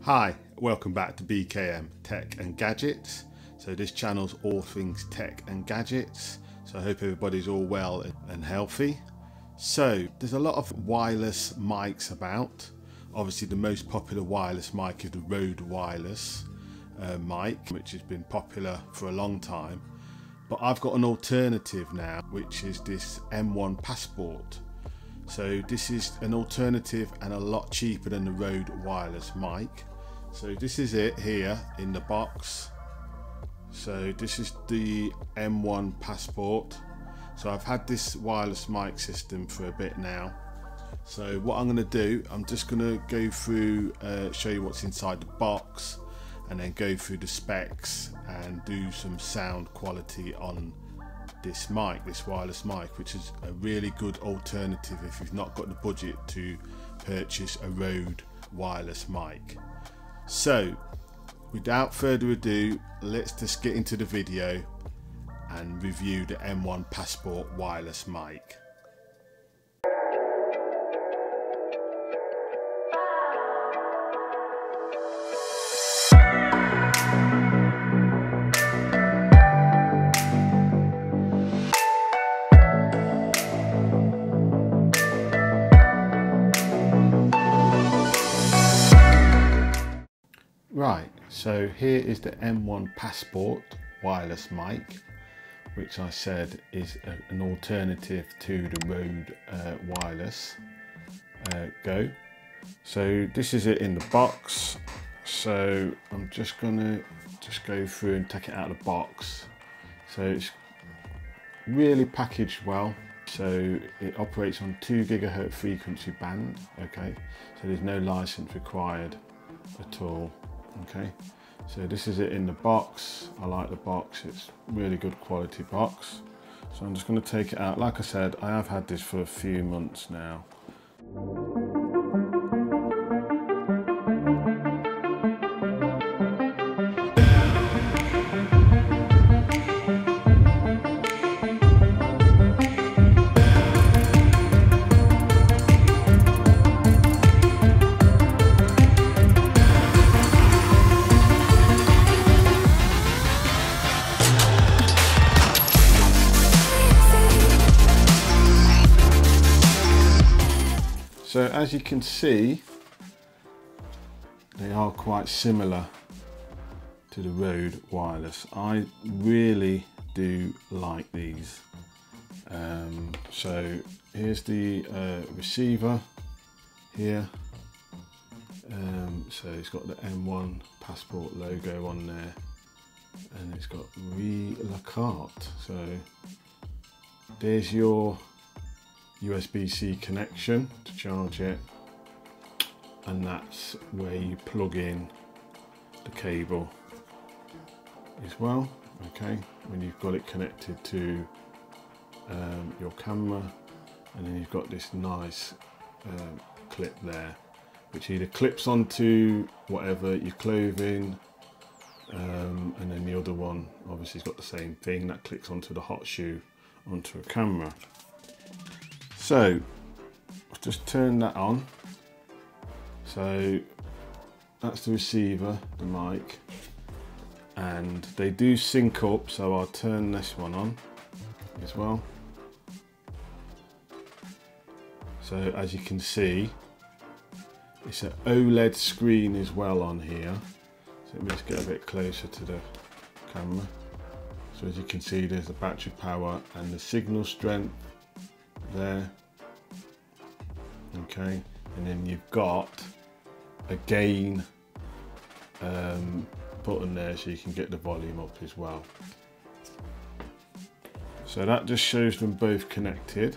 Hi, welcome back to BKM Tech and Gadgets. So this channel's all things tech and gadgets. So I hope everybody's all well and healthy. So there's a lot of wireless mics about. Obviously the most popular wireless mic is the Rode wireless mic, which has been popular for a long time. But I've got an alternative now, which is this M1 Passport. So this is an alternative and a lot cheaper than the Rode wireless mic. So this is it here in the box. So this is the M1 Passport. So I've had this wireless mic system for a bit now. So what I'm going to do, I'm just going to go through, show you what's inside the box, and then go through the specs and do some sound quality on this mic, this wireless mic, which is a really good alternative if you've not got the budget to purchase a Rode wireless mic. So without further ado, let's just get into the video and review the M1 Passport wireless mic. Right, so here is the M1 Passport wireless mic, which I said is an alternative to the Rode wireless Go. So this is it in the box. So I'm just gonna go through and take it out of the box. So it's really packaged well. So it operates on 2 GHz frequency band. Okay, so there's no license required at all. Okay, so this is it in the box. I like the box, it's really good quality box. So I'm just going to take it out. Like I said, I have had this for a few months now. So as you can see, they are quite similar to the Rode wireless. I really do like these. So here's the receiver here. So it's got the M1 Passport logo on there, and it's got Relacart. So there's your USB-C connection to charge it, and that's where you plug in the cable as well. Okay, when you've got it connected to your camera, and then you've got this nice clip there, which either clips onto whatever your clothing, and then the other one obviously has got the same thing that clicks onto the hot shoe onto a camera. So I've just turned that on. So that's the receiver, the mic, and they do sync up, so I'll turn this one on as well. So as you can see, it's an OLED screen as well on here. So let me just get a bit closer to the camera. So as you can see, there's the battery power and the signal strength there. Okay, and then you've got a gain button there, so you can get the volume up as well. So that just shows them both connected.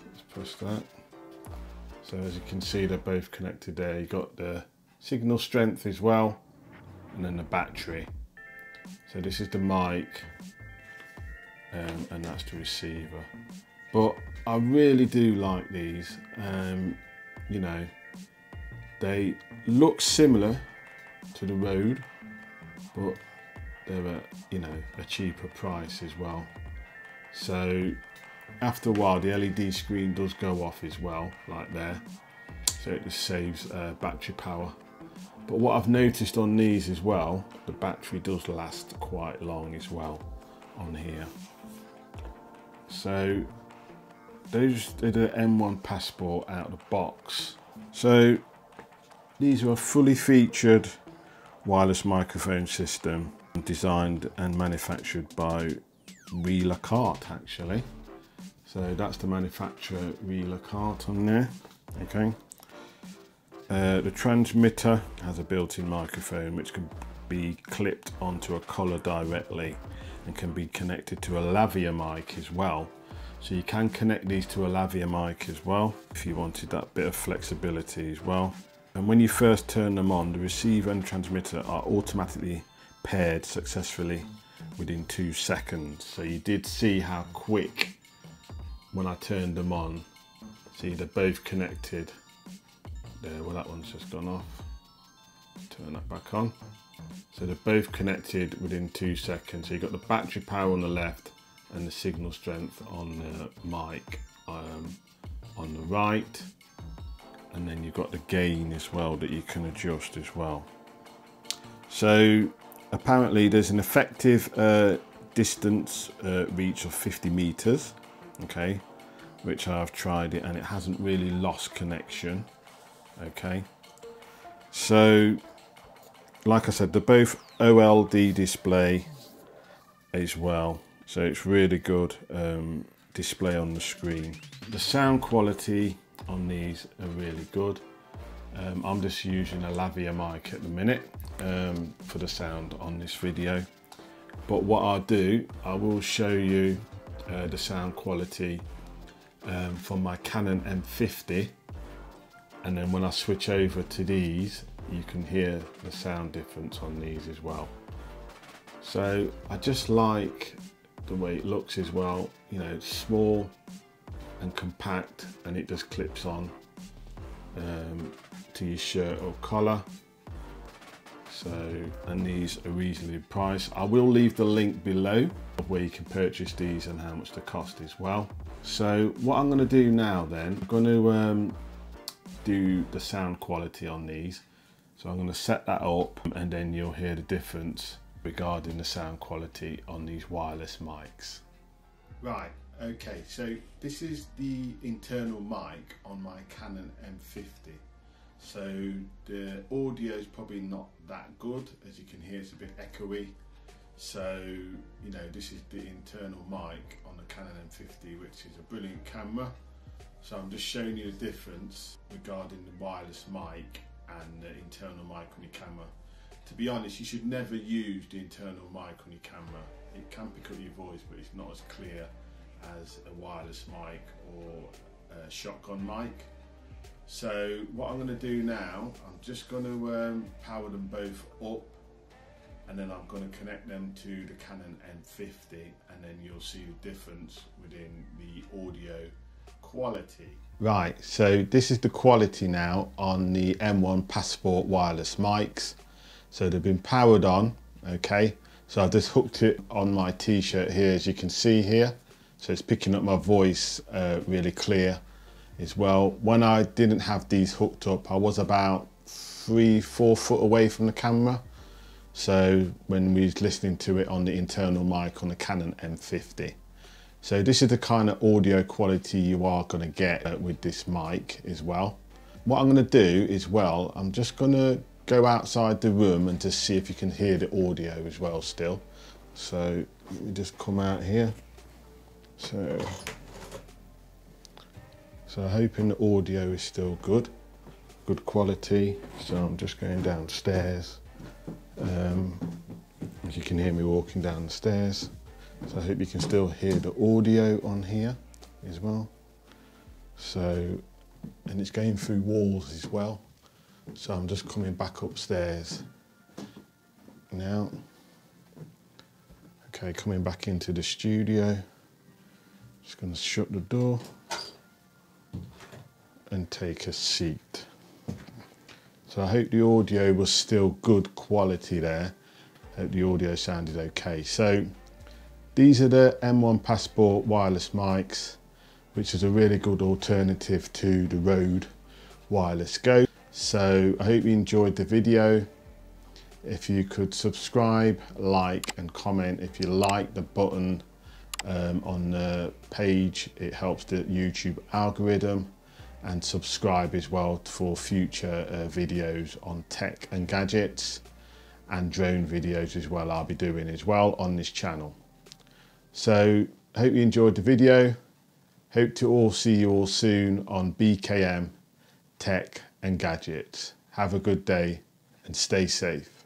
Let's push that. So as you can see, they're both connected there. You've got the signal strength as well, and then the battery. So this is the mic, and that's the receiver. But I really do like these. You know, they look similar to the Rode, but they're a cheaper price as well. So after a while, the LED screen does go off as well, like there. So it just saves battery power. But what I've noticed on these as well, the battery does last quite long as well on here. So those are the M1 Passport out of the box. So these are a fully featured wireless microphone system designed and manufactured by Relacart actually. So that's the manufacturer, Relacart, on there. Okay. The transmitter has a built-in microphone which can be clipped onto a collar directly and can be connected to a lavalier mic as well. So you can connect these to a lavalier mic as well if you wanted that bit of flexibility as well. And when you first turn them on, the receiver and transmitter are automatically paired successfully within 2 seconds. So you did see how quick when I turned them on. See, they're both connected. There, well, that one's just gone off. Turn that back on. So they're both connected within 2 seconds. So you've got the battery power on the left and the signal strength on the mic on the right. And then you've got the gain as well that you can adjust as well. So apparently there's an effective distance reach of 50 meters, okay, which I've tried it and it hasn't really lost connection. Okay, so like I said, they're both OLED display as well, so it's really good display on the screen. The sound quality on these are really good. I'm just using a lavalier mic at the minute for the sound on this video, but what I'll do, I will show you the sound quality from my Canon M50, and then when I switch over to these you can hear the sound difference on these as well. So I just like the way it looks as well, you know, it's small and compact and it just clips on to your shirt or collar. So, and these are reasonably priced. I will leave the link below of where you can purchase these and how much they cost as well. So what I'm going to do now then, I'm going to do the sound quality on these. So I'm going to set that up and then you'll hear the difference regarding the sound quality on these wireless mics. Right, okay, so this is the internal mic on my Canon M50. So the audio is probably not that good, as you can hear it's a bit echoey. So, you know, this is the internal mic on the Canon M50, which is a brilliant camera. So I'm just showing you the difference regarding the wireless mic and the internal mic on your camera. To be honest, you should never use the internal mic on your camera. It can pick up your voice, but it's not as clear as a wireless mic or a shotgun mic. So what I'm going to do now, I'm just going to power them both up, and then I'm going to connect them to the Canon M50, and then you'll see the difference within the audio quality. Right, so this is the quality now on the M1 Passport wireless mics. So they've been powered on, okay. So I've just hooked it on my t-shirt here, as you can see here. So it's picking up my voice really clear as well. When I didn't have these hooked up, I was about 3-4 foot away from the camera. So when we was listening to it on the internal mic on the Canon M50. So this is the kind of audio quality you are going to get with this mic as well. What I'm going to do as well, I'm just going to go outside the room and just see if you can hear the audio as well still. So let me just come out here. So I'm hoping the audio is still good quality. So I'm just going downstairs. As you can hear me walking down the stairs. So I hope you can still hear the audio on here as well. So, and it's going through walls as well. So I'm just coming back upstairs now. Okay, coming back into the studio. Just going to shut the door and take a seat. So I hope the audio was still good quality there. I hope the audio sounded okay. So these are the M1 Passport wireless mics, which is a really good alternative to the Rode Wireless Go. So I hope you enjoyed the video. If you could subscribe, like and comment. If you like the button on the page, it helps the YouTube algorithm, and subscribe as well for future videos on tech and gadgets and drone videos as well. I'll be doing as well on this channel. So I hope you enjoyed the video. Hope to all see you all soon on BKM Tech and Gadgets. Have a good day and stay safe.